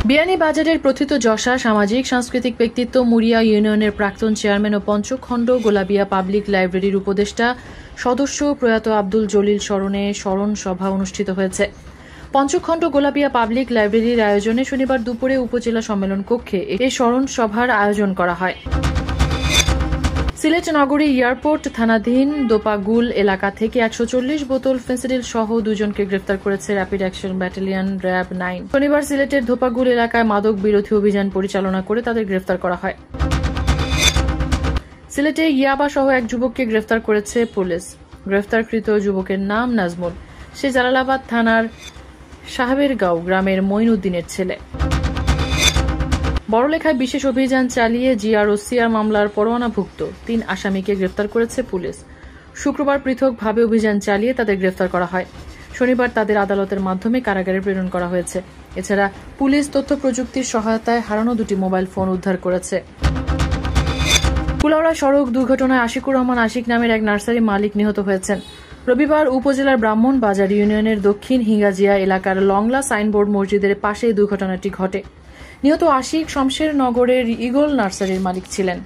বিয়ানীবাজারের প্রথিত যশা সামাজিক সাংস্কৃতিক ব্যক্তিত্ব মুড়িয়া ইউনিয়নের প্রাক্তন চেয়ারম্যান ও পঞ্চখণ্ড গোলাবিয়া পাবলিক লাইব্রেরির উপদেষ্টা সদস্য প্রয়াত আব্দুল জলিল স্মরণে স্মরণ সভা অনুষ্ঠিত হয়েছে। পঞ্চখণ্ড গোলাবিয়া পাবলিক লাইব্রেরির আয়োজনে শনিবার দুপুরে উপজেলা সম্মেলন কক্ষে এই স্মরণ সভার আয়োজন করা হয়। সিলেট নগরী এয়ারপোর্ট থানাধীন দোপাগুল এলাকা থেকে 140 বোতল ফেন্সিডিল সহ দুজনকে গ্রেফতার করেছে র্যাপিড অ্যাকশন ব্যাটালিয়ন র্যাব 9। শনিবার সিলেটের দোপাগুল এলাকায় মাদক বিরোধী অভিযান পরিচালনা করে তাদের গ্রেফতার করা হয়। সিলেটে ইয়াবা সহ এক যুবককে গ্রেফতার করেছে পুলিশ। গ্রেফতারকৃত যুবকের নাম নাজমুল। সে জালালাবাদ থানার সাহেবেরগাঁও গ্রামের মঈনউদ্দিনের ছেলে। বড়লেখায় বিশেষ অভিযান চালিয়ে জিআর ও সিআর মামলার পরোয়ানাভুক্ত 3 আসামিকে গ্রেফতার করেছে পুলিশ। শুক্রবার পৃথকভাবে অভিযান চালিয়ে তাদের গ্রেফতার করা হয়। শনিবার তাদের আদালতের মাধ্যমে কারাগারে প্রেরণ করা হয়েছে। এছাড়া পুলিশ তথ্য প্রযুক্তির সহায়তায় হারানো 2টি মোবাইল ফোন উদ্ধার করেছে। কুলাউড়া সড়ক দুর্ঘটনায় আশিকুর রহমান আশিক নামের এক নার্সারি মালিক নিহত হয়েছেন। রবিবার উপজেলার ব্রাহ্মণবাজার ইউনিয়নের দক্ষিণ হিঙ্গাজিয়া এলাকার লংলা সাইনবোর্ড মসজিদের পাশে দুর্ঘটনাটি ঘটে। নিহত আশিক শমশেরনগরের ইগল নার্সারির মালিক ছিলেন।